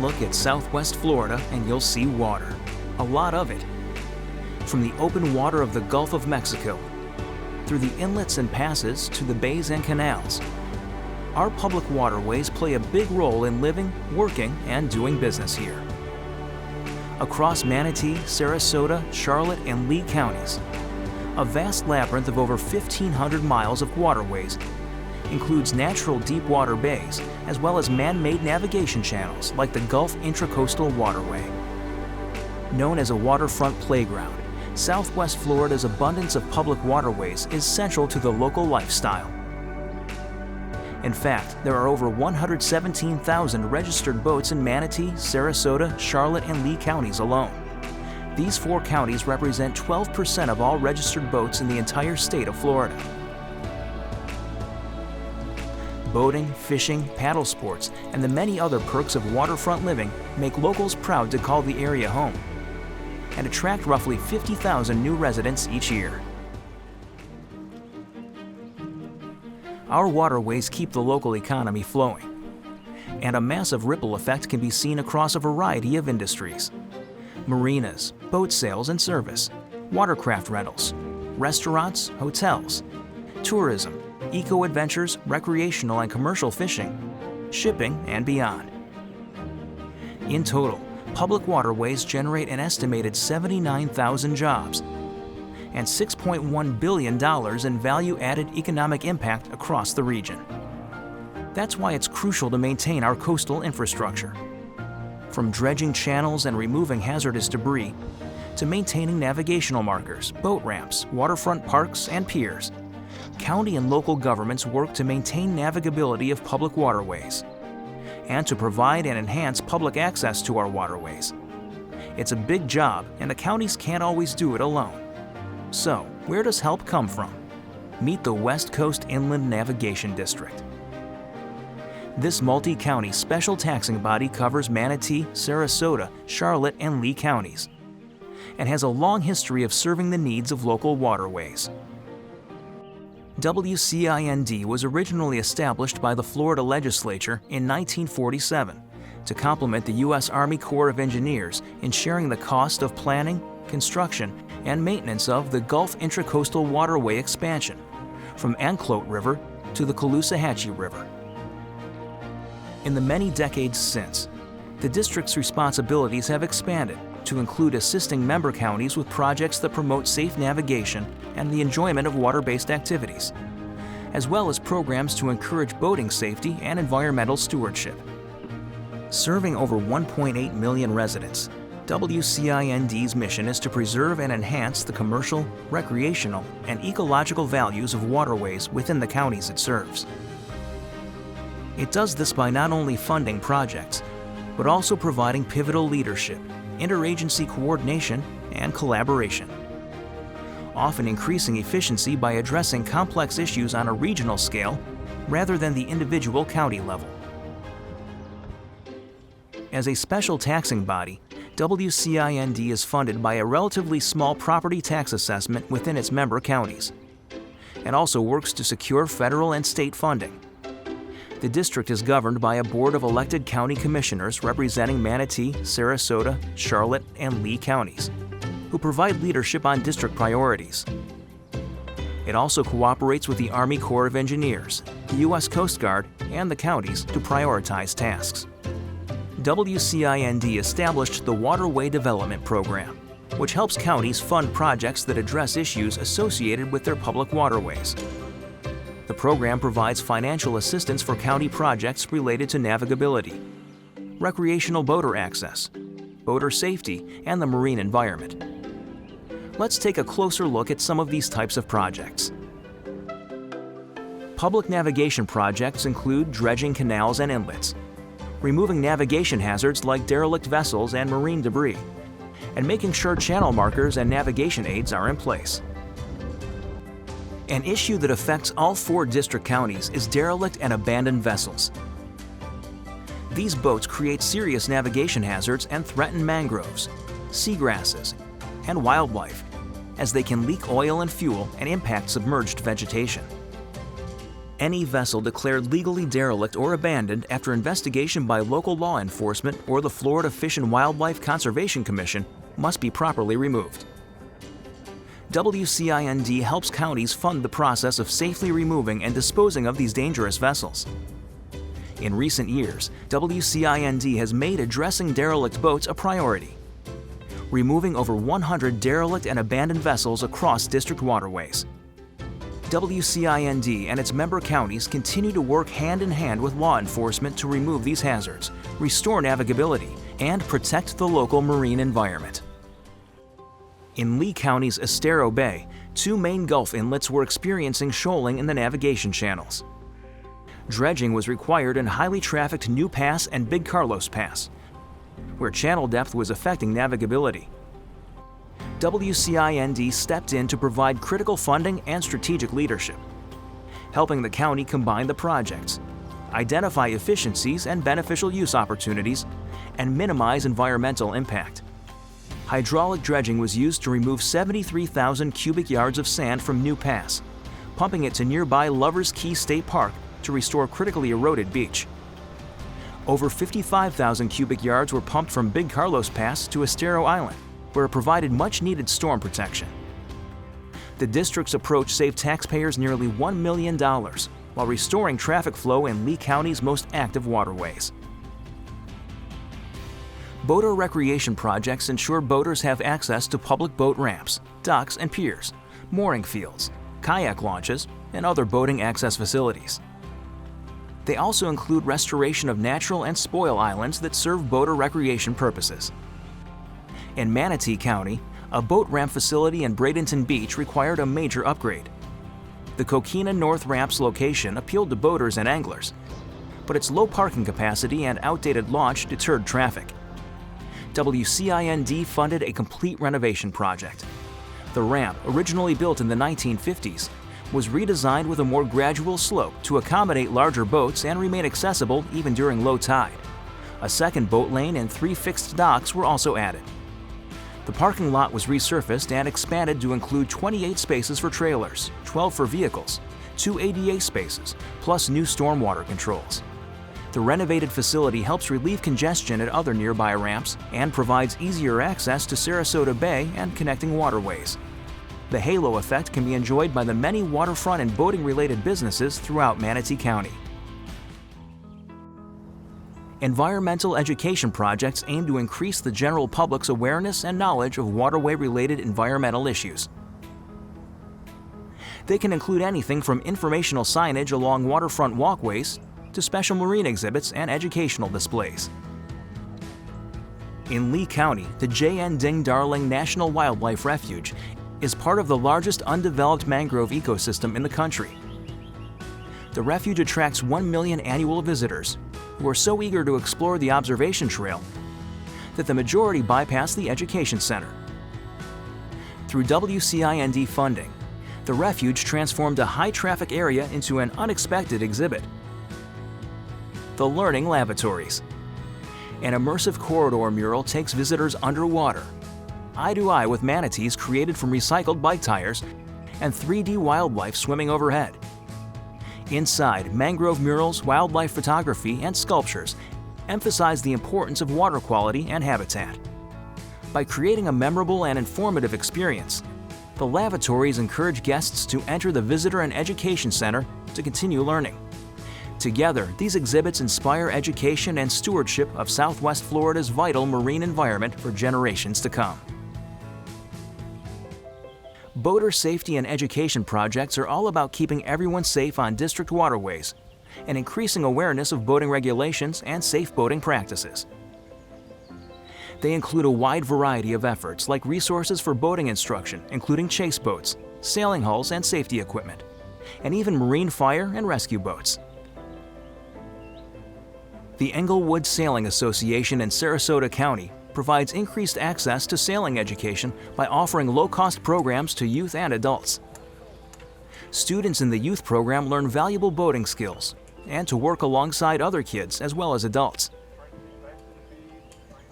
one look at Southwest Florida and you'll see water. A lot of it. From the open water of the Gulf of Mexico, through the inlets and passes to the bays and canals, our public waterways play a big role in living, working, and doing business here. Across Manatee, Sarasota, Charlotte, and Lee counties, a vast labyrinth of over 1,500 miles of waterways includes natural deep water bays as well as man-made navigation channels like the Gulf Intracoastal Waterway. Known as a waterfront playground, Southwest Florida's abundance of public waterways is central to the local lifestyle. In fact, there are over 117,000 registered boats in Manatee, Sarasota, Charlotte, and Lee counties alone. These 4 counties represent 12% of all registered boats in the entire state of Florida. Boating, fishing, paddle sports, and the many other perks of waterfront living make locals proud to call the area home and attract roughly 50,000 new residents each year. Our waterways keep the local economy flowing, and a massive ripple effect can be seen across a variety of industries. Marinas, boat sales and service, watercraft rentals, restaurants, hotels, tourism, eco-adventures, recreational and commercial fishing, shipping, and beyond. In total, public waterways generate an estimated 79,000 jobs and $6.1 billion in value-added economic impact across the region. That's why it's crucial to maintain our coastal infrastructure. From dredging channels and removing hazardous debris, to maintaining navigational markers, boat ramps, waterfront parks, and piers, county and local governments work to maintain navigability of public waterways and to provide and enhance public access to our waterways. It's a big job, and the counties can't always do it alone. So, where does help come from? Meet the West Coast Inland Navigation District. This multi-county special taxing body covers Manatee, Sarasota, Charlotte, and Lee counties, and has a long history of serving the needs of local waterways. WCIND was originally established by the Florida Legislature in 1947 to complement the U.S. Army Corps of Engineers in sharing the cost of planning, construction, and maintenance of the Gulf Intracoastal Waterway expansion from Anclote River to the Caloosahatchee River. In the many decades since, the district's responsibilities have expanded to include assisting member counties with projects that promote safe navigation and the enjoyment of water-based activities, as well as programs to encourage boating safety and environmental stewardship. Serving over 1.8 million residents, WCIND's mission is to preserve and enhance the commercial, recreational, and ecological values of waterways within the counties it serves. It does this by not only funding projects, but also providing pivotal leadership, interagency coordination, and collaboration, often increasing efficiency by addressing complex issues on a regional scale rather than the individual county level. As a special taxing body, WCIND is funded by a relatively small property tax assessment within its member counties, and also works to secure federal and state funding. The district is governed by a board of elected county commissioners representing Manatee, Sarasota, Charlotte, and Lee counties, who provide leadership on district priorities. It also cooperates with the Army Corps of Engineers, the U.S. Coast Guard, and the counties to prioritize tasks. WCIND established the Waterway Development Program, which helps counties fund projects that address issues associated with their public waterways. The program provides financial assistance for county projects related to navigability, recreational boater access, boater safety, and the marine environment. Let's take a closer look at some of these types of projects. Public navigation projects include dredging canals and inlets, removing navigation hazards like derelict vessels and marine debris, and making sure channel markers and navigation aids are in place. An issue that affects all 4 district counties is derelict and abandoned vessels. These boats create serious navigation hazards and threaten mangroves, seagrasses, and wildlife, as they can leak oil and fuel and impact submerged vegetation. Any vessel declared legally derelict or abandoned after investigation by local law enforcement or the Florida Fish and Wildlife Conservation Commission must be properly removed. WCIND helps counties fund the process of safely removing and disposing of these dangerous vessels. In recent years, WCIND has made addressing derelict boats a priority, removing over 100 derelict and abandoned vessels across district waterways. WCIND and its member counties continue to work hand in hand with law enforcement to remove these hazards, restore navigability, and protect the local marine environment. In Lee County's Estero Bay, 2 main Gulf inlets were experiencing shoaling in the navigation channels. Dredging was required in highly trafficked New Pass and Big Carlos Pass, where channel depth was affecting navigability. WCIND stepped in to provide critical funding and strategic leadership, helping the county combine the projects, identify efficiencies and beneficial use opportunities, and minimize environmental impact. Hydraulic dredging was used to remove 73,000 cubic yards of sand from New Pass, pumping it to nearby Lovers Key State Park to restore critically eroded beach. Over 55,000 cubic yards were pumped from Big Carlos Pass to Estero Island, where it provided much-needed storm protection. The district's approach saved taxpayers nearly $1 million while restoring traffic flow in Lee County's most active waterways. Boater recreation projects ensure boaters have access to public boat ramps, docks and piers, mooring fields, kayak launches, and other boating access facilities. They also include restoration of natural and spoil islands that serve boater recreation purposes. In Manatee County, a boat ramp facility in Bradenton Beach required a major upgrade. The Coquina North Ramp's location appealed to boaters and anglers, but its low parking capacity and outdated launch deterred traffic. WCIND funded a complete renovation project. The ramp, originally built in the 1950s, was redesigned with a more gradual slope to accommodate larger boats and remain accessible even during low tide. A second boat lane and 3 fixed docks were also added. The parking lot was resurfaced and expanded to include 28 spaces for trailers, 12 for vehicles, 2 ADA spaces, plus new stormwater controls. The renovated facility helps relieve congestion at other nearby ramps and provides easier access to Sarasota Bay and connecting waterways. The halo effect can be enjoyed by the many waterfront and boating-related businesses throughout Manatee County. Environmental education projects aim to increase the general public's awareness and knowledge of waterway-related environmental issues. They can include anything from informational signage along waterfront walkways to special marine exhibits and educational displays. In Lee County, the J.N. Ding Darling National Wildlife Refuge is part of the largest undeveloped mangrove ecosystem in the country. The refuge attracts 1 million annual visitors who are so eager to explore the observation trail that the majority bypass the education center. Through WCIND funding, the refuge transformed a high-traffic area into an unexpected exhibit. The Learning Lavatories. An immersive corridor mural takes visitors underwater, eye-to-eye with manatees created from recycled bike tires and 3D wildlife swimming overhead. Inside, mangrove murals, wildlife photography, and sculptures emphasize the importance of water quality and habitat. By creating a memorable and informative experience, the lavatories encourage guests to enter the Visitor and Education Center to continue learning. Together, these exhibits inspire education and stewardship of Southwest Florida's vital marine environment for generations to come. Boater safety and education projects are all about keeping everyone safe on district waterways and increasing awareness of boating regulations and safe boating practices. They include a wide variety of efforts like resources for boating instruction, including chase boats, sailing hulls and safety equipment, and even marine fire and rescue boats. The Englewood Sailing Association in Sarasota County provides increased access to sailing education by offering low-cost programs to youth and adults. Students in the youth program learn valuable boating skills and to work alongside other kids as well as adults.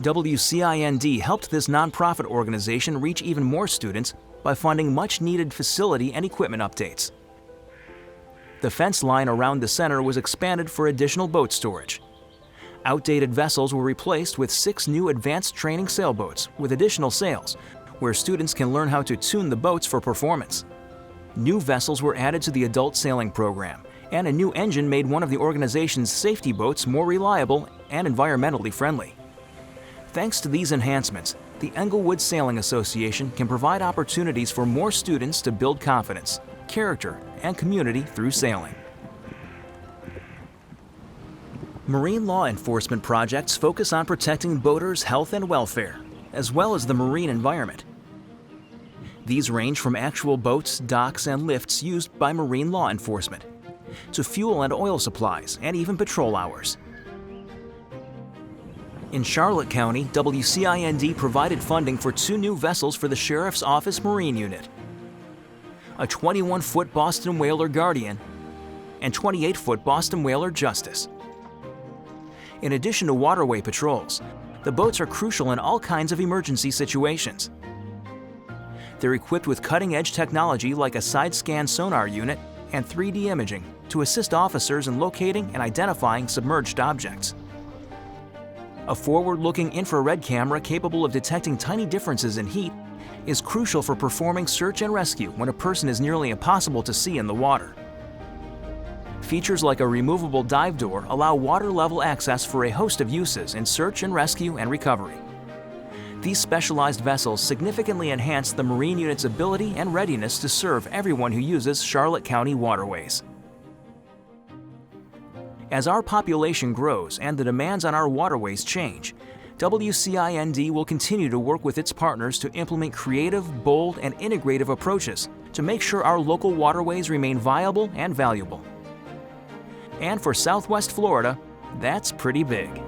WCIND helped this nonprofit organization reach even more students by funding much-needed facility and equipment updates. The fence line around the center was expanded for additional boat storage. Outdated vessels were replaced with 6 new advanced training sailboats with additional sails, where students can learn how to tune the boats for performance. New vessels were added to the adult sailing program, and a new engine made one of the organization's safety boats more reliable and environmentally friendly. Thanks to these enhancements, the Englewood Sailing Association can provide opportunities for more students to build confidence, character, and community through sailing. Marine law enforcement projects focus on protecting boaters' health and welfare, as well as the marine environment. These range from actual boats, docks, and lifts used by marine law enforcement, to fuel and oil supplies, and even patrol hours. In Charlotte County, WCIND provided funding for 2 new vessels for the Sheriff's Office Marine Unit: a 21-foot Boston Whaler Guardian and 28-foot Boston Whaler Justice. In addition to waterway patrols, the boats are crucial in all kinds of emergency situations. They're equipped with cutting-edge technology like a side-scan sonar unit and 3D imaging to assist officers in locating and identifying submerged objects. A forward-looking infrared camera capable of detecting tiny differences in heat is crucial for performing search and rescue when a person is nearly impossible to see in the water. Features like a removable dive door allow water-level access for a host of uses in search and rescue and recovery. These specialized vessels significantly enhance the Marine Unit's ability and readiness to serve everyone who uses Charlotte County waterways. As our population grows and the demands on our waterways change, WCIND will continue to work with its partners to implement creative, bold, and integrative approaches to make sure our local waterways remain viable and valuable. And for Southwest Florida, that's pretty big.